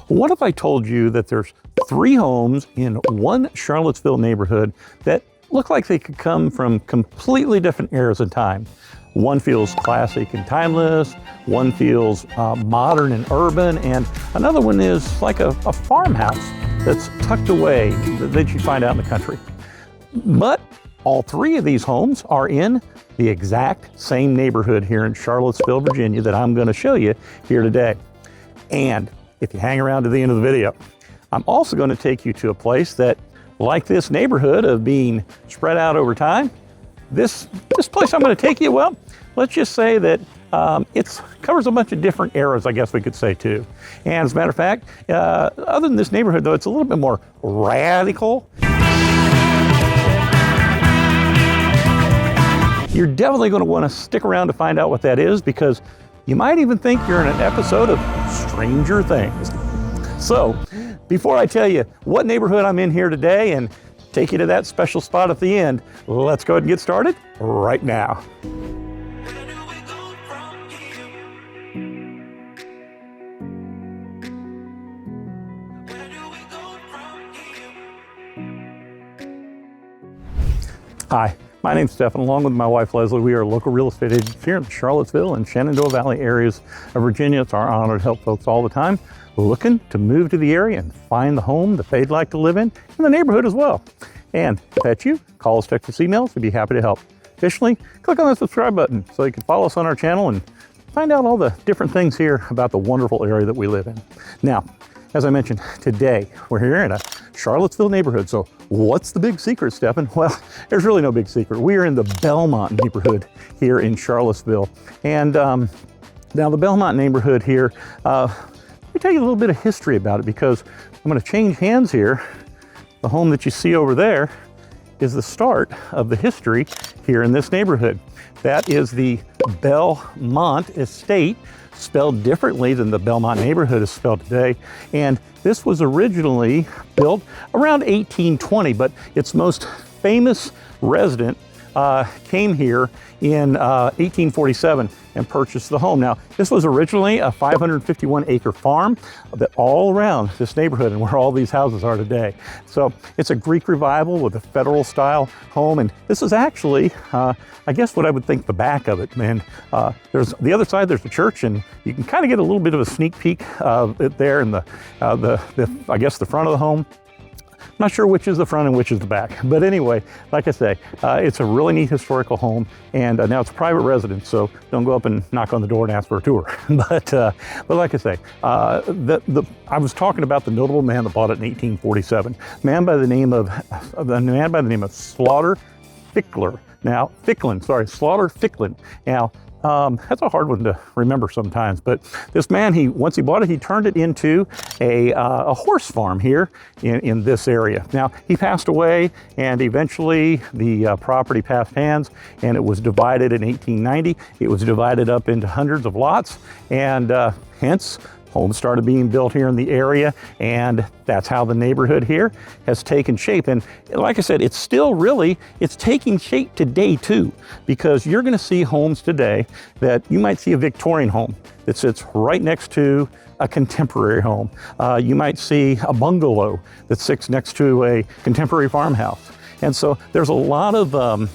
What if I told you that there's 3 homes in one Charlottesville neighborhood that look like they could come from completely different eras of time? One feels classic and timeless, one feels modern and urban, and another one is like a farmhouse that's tucked away that you find out in the country. But all 3 of these homes are in the exact same neighborhood here in Charlottesville, Virginia that I'm going to show you here today. And if you hang around to the end of the video, I'm also going to take you to a place that, like this neighborhood of being spread out over time, this place I'm going to take you, well, let's just say that it covers a bunch of different eras, I guess we could say too. And as a matter of fact, other than this neighborhood though, it's a little bit more radical. You're definitely going to want to stick around to find out what that is, because you might even think you're in an episode of Stranger Things. So, before I tell you what neighborhood I'm in here today and take you to that special spot at the end, let's go ahead and get started right now. Hi, my name's Stephen. Along with my wife Leslie, we are local real estate agents here in the Charlottesville and Shenandoah Valley areas of Virginia. It's our honor to help folks all the time looking to move to the area and find the home that they'd like to live in the neighborhood as well. And if that's you, call us, text us, emails. We'd be happy to help. Additionally, click on the subscribe button so you can follow us on our channel and find out all the different things here about the wonderful area that we live in. Now, as I mentioned, today we're here in a Charlottesville neighborhood. So what's the big secret, Stephen? Well, there's really no big secret. We are in the Belmont neighborhood here in Charlottesville. And now the Belmont neighborhood here, let me tell you a little bit of history about it, because I'm going to change hands here. The home that you see over there is the start of the history here in this neighborhood. That is the Belmont estate, spelled differently than the Belmont neighborhood is spelled today. And this was originally built around 1820, but its most famous resident came here in 1847 and purchased the home. Now, this was originally a 551-acre farm that all around this neighborhood and where all these houses are today. So it's a Greek revival with a federal-style home, and this is actually, I guess, what I would think the back of it. And there's the other side. There's the church, and you can kind of get a little bit of a sneak peek of it there in the I guess the front of the home. I'm not sure which is the front and which is the back. But anyway, like I say, it's a really neat historical home, and now it's a private residence, so don't go up and knock on the door and ask for a tour. But like I say, I was talking about the notable man that bought it in 1847, man by the name of Slaughter Ficklin. Now, Slaughter Ficklin. Now, that's a hard one to remember sometimes, but this man, once he bought it, he turned it into a horse farm here in this area. Now, he passed away, and eventually the property passed hands, and it was divided in 1890. It was divided up into hundreds of lots, and hence homes started being built here in the area, and that's how the neighborhood here has taken shape. And like I said, it's taking shape today too, because you're gonna see homes today that you might see a Victorian home that sits right next to a contemporary home. You might see a bungalow that sits next to a contemporary farmhouse. And so there's a lot of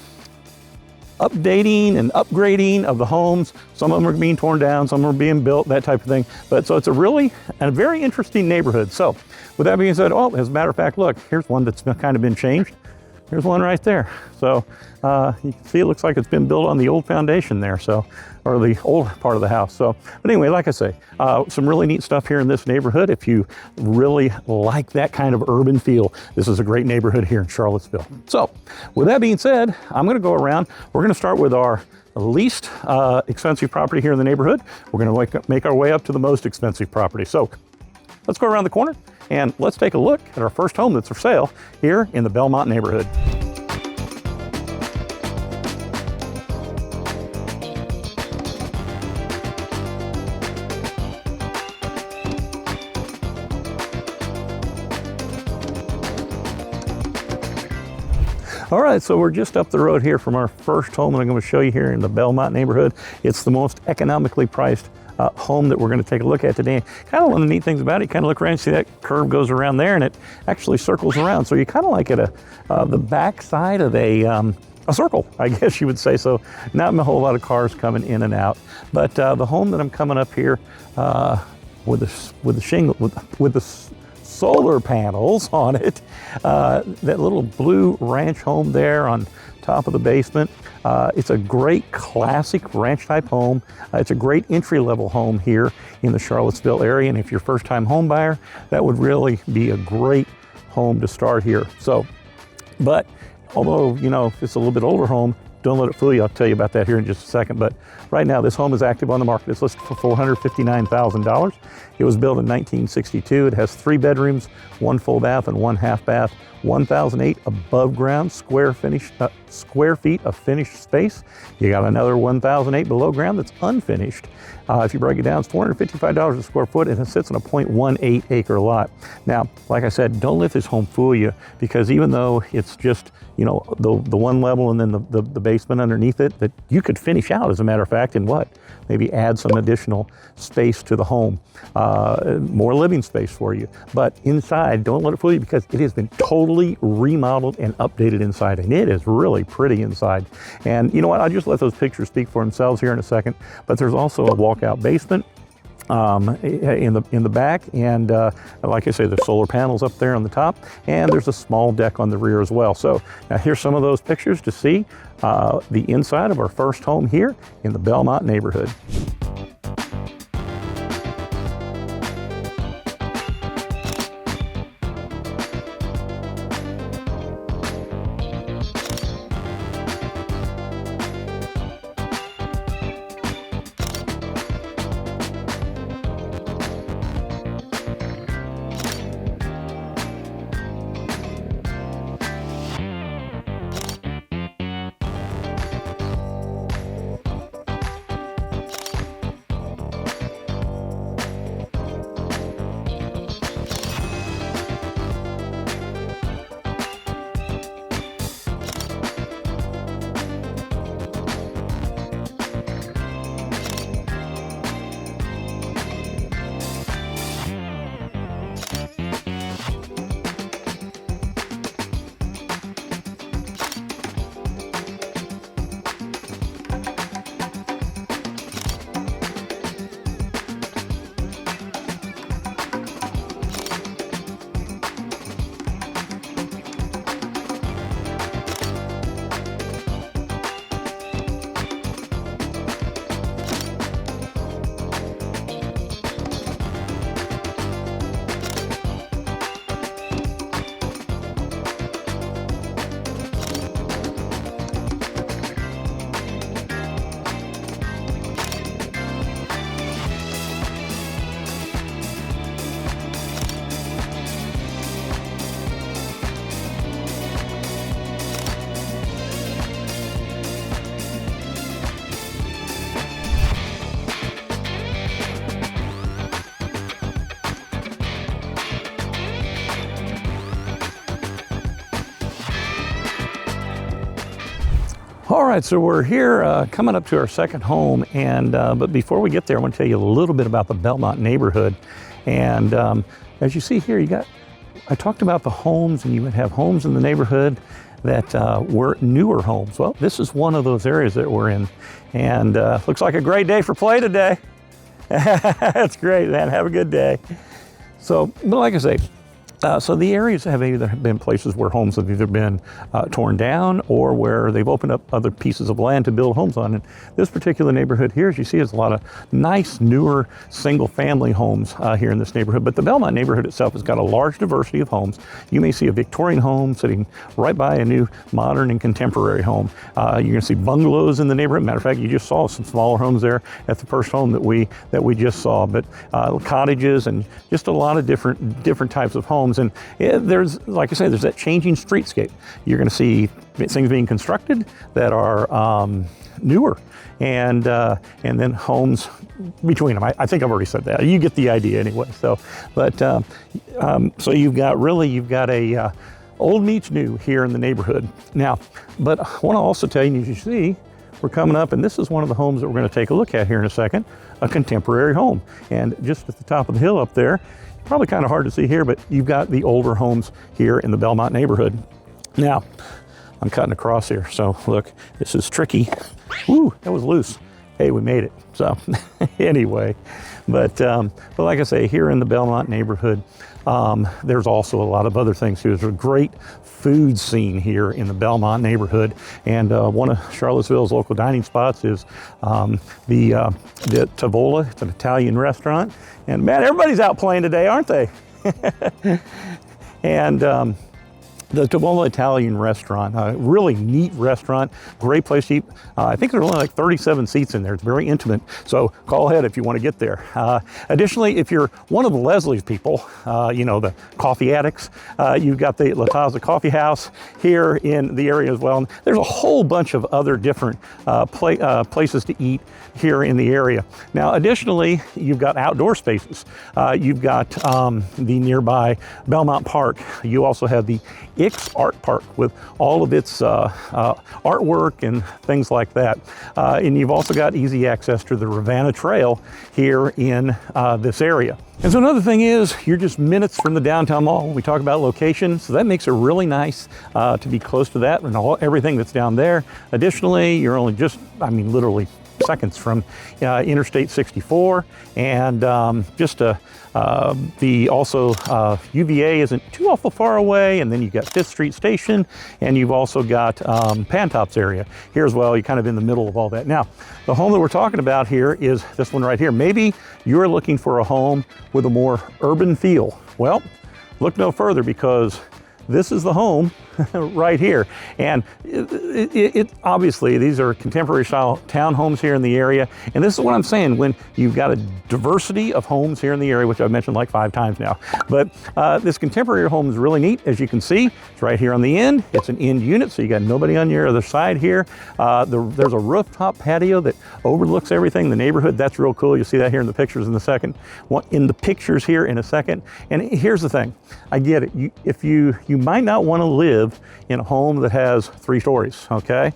updating and upgrading of the homes. Some of them are being torn down, some are being built, that type of thing. But so it's a very interesting neighborhood. So with that being said, as a matter of fact, look, here's one that's kind of been changed. Here's one right there. So you can see it looks like it's been built on the old foundation there, or the old part of the house. So, but anyway, like I say, some really neat stuff here in this neighborhood. If you really like that kind of urban feel, this is a great neighborhood here in Charlottesville. So with that being said, I'm gonna go around. We're gonna start with our least expensive property here in the neighborhood. We're gonna make our way up to the most expensive property. So let's go around the corner and let's take a look at our first home that's for sale here in the Belmont neighborhood. All right, so we're just up the road here from our first home that I'm going to show you here in the Belmont neighborhood. It's the most economically priced home that we're going to take a look at today. Kind of one of the neat things about it, you kind of look around and see that curve goes around there and it actually circles around. So you kind of like at the back side of a circle, I guess you would say. So not a whole lot of cars coming in and out. But the home that I'm coming up here with the solar panels on it, that little blue ranch home there on top of the basement. It's a great classic ranch type home. It's a great entry-level home here in the Charlottesville area, and if you're a first-time home buyer, that would really be a great home to start here. So, but although, you know, it's a little bit older home, don't let it fool you. I'll tell you about that here in just a second. But right now, this home is active on the market. It's listed for $459,000. It was built in 1962. It has 3 bedrooms, 1 full bath and 1 half bath, 1,008 above ground square feet of finished space. You got another 1,008 below ground that's unfinished. If you break it down, it's $455 a square foot, and it sits on a 0.18 acre lot. Now, like I said, don't let this home fool you, because even though it's just, you know, the one level and then the basement underneath it, that you could finish out, as a matter of fact, and maybe add some additional space to the home, more living space for you. But inside, don't let it fool you, because it has been totally remodeled and updated inside, and it is really pretty inside. And you know what, I'll just let those pictures speak for themselves here in a second. But there's also a walkout basement in the back, and like I say, there's solar panels up there on the top, and there's a small deck on the rear as well. So now here's some of those pictures to see the inside of our first home here in the Belmont neighborhood. All right, so we're here coming up to our second home, and but before we get there, I want to tell you a little bit about the Belmont neighborhood. And as you see here, I talked about the homes, and you would have homes in the neighborhood that were newer homes. Well, this is one of those areas that we're in, and looks like a great day for play today. That's great, man. Have a good day. So, but like I say, so the areas have either been places where homes have either been torn down, or where they've opened up other pieces of land to build homes on. And this particular neighborhood here, as you see, has a lot of nice, newer, single-family homes here in this neighborhood. But the Belmont neighborhood itself has got a large diversity of homes. You may see a Victorian home sitting right by a new modern and contemporary home. You're going to see bungalows in the neighborhood. Matter of fact, you just saw some smaller homes there at the first home that we just saw. But cottages and just a lot of different types of homes. And there's, like I say, there's that changing streetscape. You're going to see things being constructed that are newer, and then homes between them. I think I've already said that. You get the idea anyway. So, but so you've got a old meets new here in the neighborhood now. But I want to also tell you, as you see, we're coming up, and this is one of the homes that we're going to take a look at here in a second, a contemporary home. And just at the top of the hill up there, probably kind of hard to see here, but you've got the older homes here in the Belmont neighborhood. Now, I'm cutting across here, so look, this is tricky. Woo, that was loose. Hey, we made it. So anyway, but like I say, here in the Belmont neighborhood, there's also a lot of other things too. There's a great food scene here in the Belmont neighborhood, and one of Charlottesville's local dining spots is the Tavola. It's an Italian restaurant, and man, everybody's out playing today, aren't they? And the Tavola Italian restaurant, a really neat restaurant, great place to eat. I think there's only like 37 seats in there. It's very intimate, so call ahead if you want to get there. Additionally, if you're one of the Leslie's people, you know, the coffee addicts, you've got the La Taza Coffee House here in the area as well. And there's a whole bunch of other different places to eat here in the area. Now, additionally, you've got outdoor spaces. You've got the nearby Belmont Park. You also have the Ix Art Park with all of its artwork and things like that. And you've also got easy access to the Ravenna Trail here in this area. And so another thing is, you're just minutes from the downtown mall. We talk about location, so that makes it really nice to be close to that and everything that's down there. Additionally, you're only just, I mean, literally seconds from Interstate 64, and the UVA isn't too awful far away, and then you've got 5th Street Station, and you've also got Pantops area here as well. You're kind of in the middle of all that. Now, the home that we're talking about here is this one right here. Maybe you're looking for a home with a more urban feel. Well, look no further, because this is the home right here. And it obviously, these are contemporary style townhomes here in the area. And this is what I'm saying, when you've got a diversity of homes here in the area, which I've mentioned like 5 times now. But this contemporary home is really neat. As you can see, it's right here on the end. It's an end unit, so you got nobody on your other side here. There's a rooftop patio that overlooks everything, the neighborhood. That's real cool. You'll see that here in the pictures in a second. Here in a second. And here's the thing, I get it. You might not want to live in a home that has 3 stories, okay?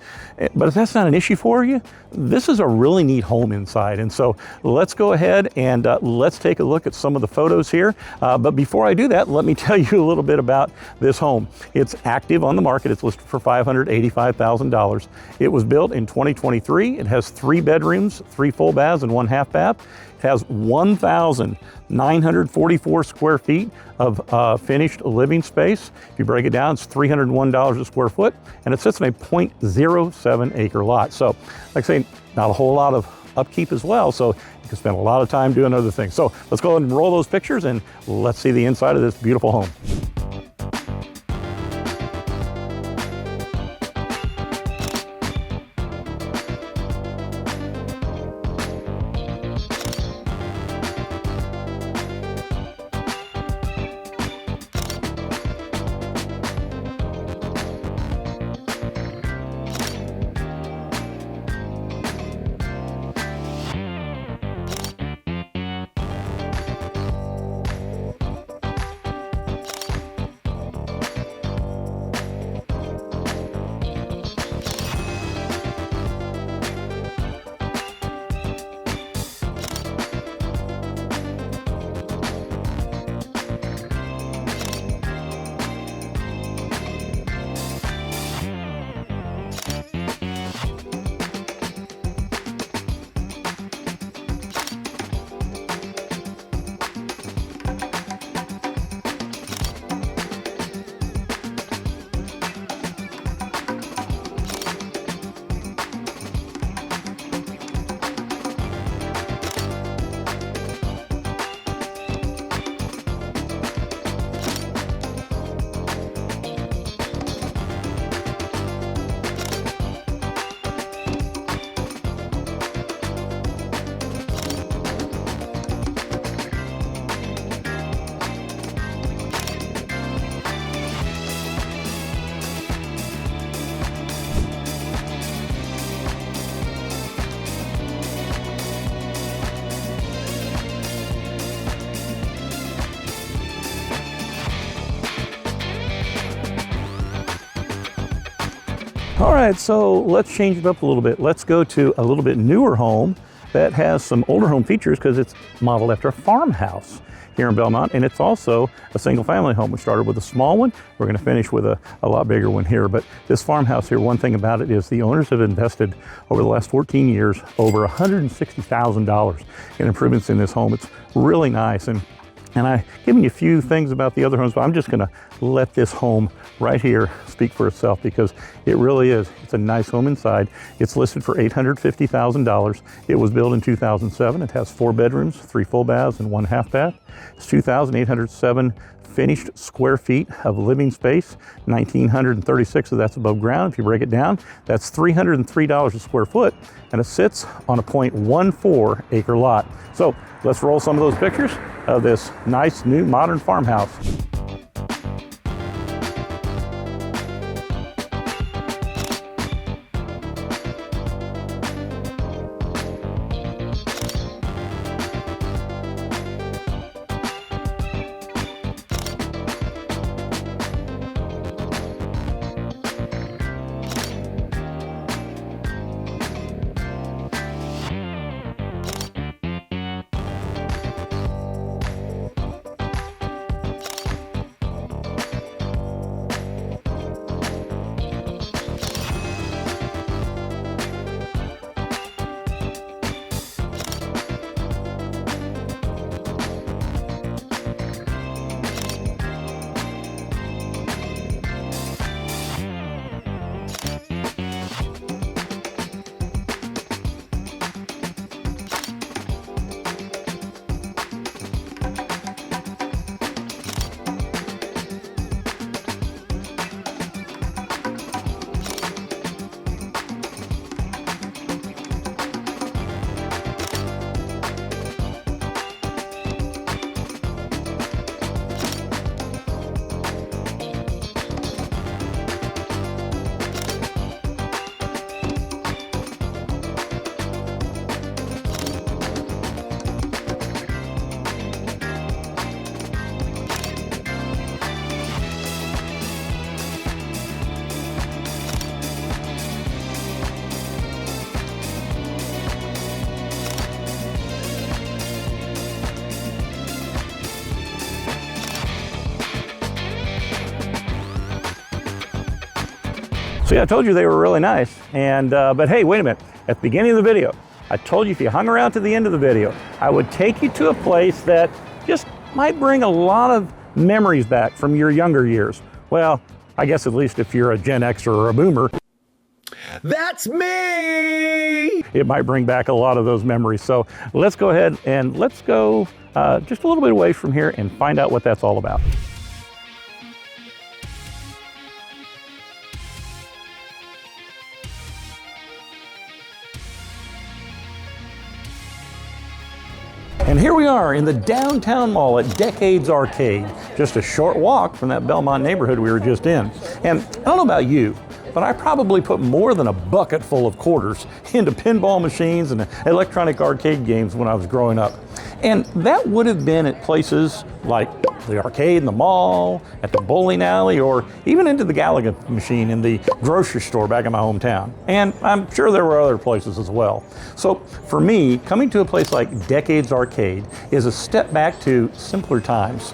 But if that's not an issue for you, this is a really neat home inside. And so let's go ahead and let's take a look at some of the photos here. But before I do that, let me tell you a little bit about this home. It's active on the market. It's listed for $585,000. It was built in 2023. It has 3 bedrooms, 3 full baths, and 1 half bath. It has 1,944 square feet of finished living space. If you break it down, it's $301 a square foot, and it sits in a 0.07 acre lot. So, like I say, not a whole lot of upkeep as well, so you can spend a lot of time doing other things. So let's go ahead and roll those pictures, and let's see the inside of this beautiful home. All right, so let's change it up a little bit. Let's go to a little bit newer home that has some older home features because it's modeled after a farmhouse here in Belmont, and it's also a single family home. We started with a small one. We're gonna finish with a lot bigger one here. But this farmhouse here, one thing about it is the owners have invested over the last 14 years over $160,000 in improvements in this home. It's really nice. And I've given you a few things about the other homes, but I'm just gonna let this home right here speak for itself because it really is. It's a nice home inside. It's listed for $850,000. It was built in 2007. It has 4 bedrooms, 3 full baths, and 1 half bath. It's 2,807 finished square feet of living space. 1,936 of that's above ground. If you break it down, that's $303 a square foot, and it sits on a 0.14 acre lot. So let's roll some of those pictures of this nice new modern farmhouse. See, I told you they were really nice, and but hey, wait a minute. At the beginning of the video, I told you if you hung around to the end of the video, I would take you to a place that just might bring a lot of memories back from your younger years. Well, I guess at least if you're a Gen Xer or a Boomer. That's me! It might bring back a lot of those memories. So let's go ahead and let's go just a little bit away from here and find out what that's all about. And here we are in the downtown mall at Decades Arcade, just a short walk from that Belmont neighborhood we were just in. And I don't know about you, but I probably put more than a bucket full of quarters into pinball machines and electronic arcade games when I was growing up. And that would have been at places like the arcade in the mall, at the bowling alley, or even into the Gallagher machine in the grocery store back in my hometown. And I'm sure there were other places as well. So for me, coming to a place like Decades Arcade is a step back to simpler times.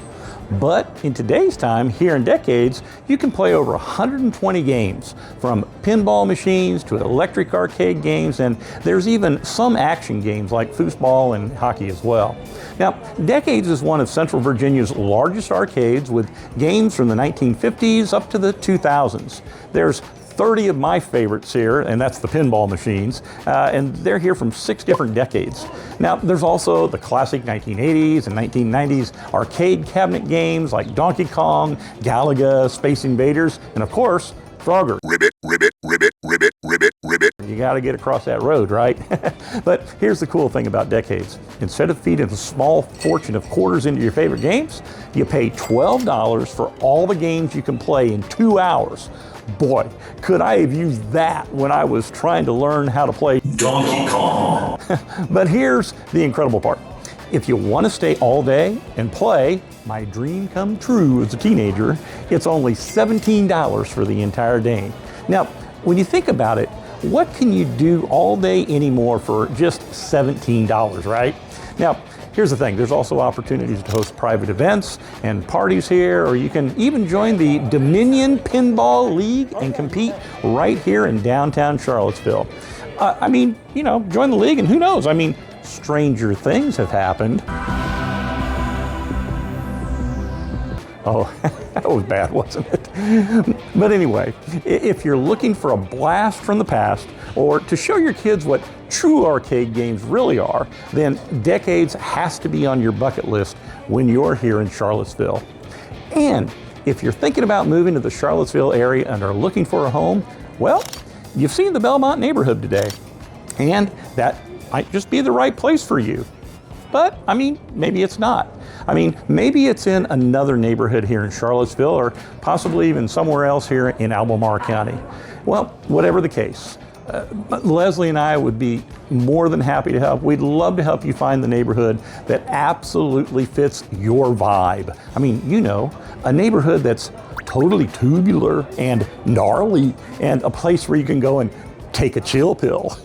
But in today's time, here in Decades, you can play over 120 games, from pinball machines to electric arcade games, and there's even some action games like foosball and hockey as well. Now, Decades is one of Central Virginia's largest arcades, with games from the 1950s up to the 2000s. There's 30 of my favorites here, and that's the pinball machines, and they're here from 6 different decades. Now, there's also the classic 1980s and 1990s arcade cabinet games like Donkey Kong, Galaga, Space Invaders, and of course, Frogger. Ribbit, ribbit, ribbit, ribbit, ribbit, ribbit. You gotta get across that road, right? But here's the cool thing about Decades. Instead of feeding a small fortune of quarters into your favorite games, you pay $12 for all the games you can play in 2 hours. Boy, could I have used that when I was trying to learn how to play Donkey Kong. But here's the incredible part. If you want to stay all day and play, my dream come true as a teenager, it's only $17 for the entire day. Now, when you think about it, what can you do all day anymore for just $17, right? Now, here's the thing, there's also opportunities to host private events and parties here, or you can even join the Dominion Pinball League and compete right here in downtown Charlottesville. I mean, you know, join the league and who knows? I mean, stranger things have happened. Oh, that was bad, wasn't it? But anyway, if you're looking for a blast from the past or to show your kids what true arcade games really are, then Decades has to be on your bucket list when you're here in Charlottesville. And if you're thinking about moving to the Charlottesville area and are looking for a home, well, you've seen the Belmont neighborhood today, and that might just be the right place for you. But, I mean, maybe it's not. I mean, maybe it's in another neighborhood here in Charlottesville or possibly even somewhere else here in Albemarle County. Well, whatever the case, Leslie and I would be more than happy to help. We'd love to help you find the neighborhood that absolutely fits your vibe. I mean, you know, a neighborhood that's totally tubular and gnarly and a place where you can go and take a chill pill.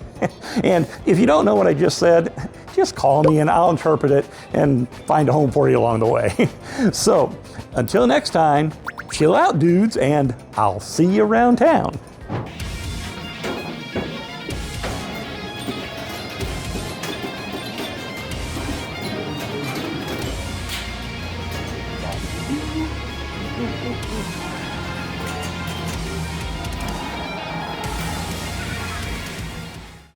And if you don't know what I just said, just call me and I'll interpret it and find a home for you along the way. So, until next time, chill out, dudes, and I'll see you around town.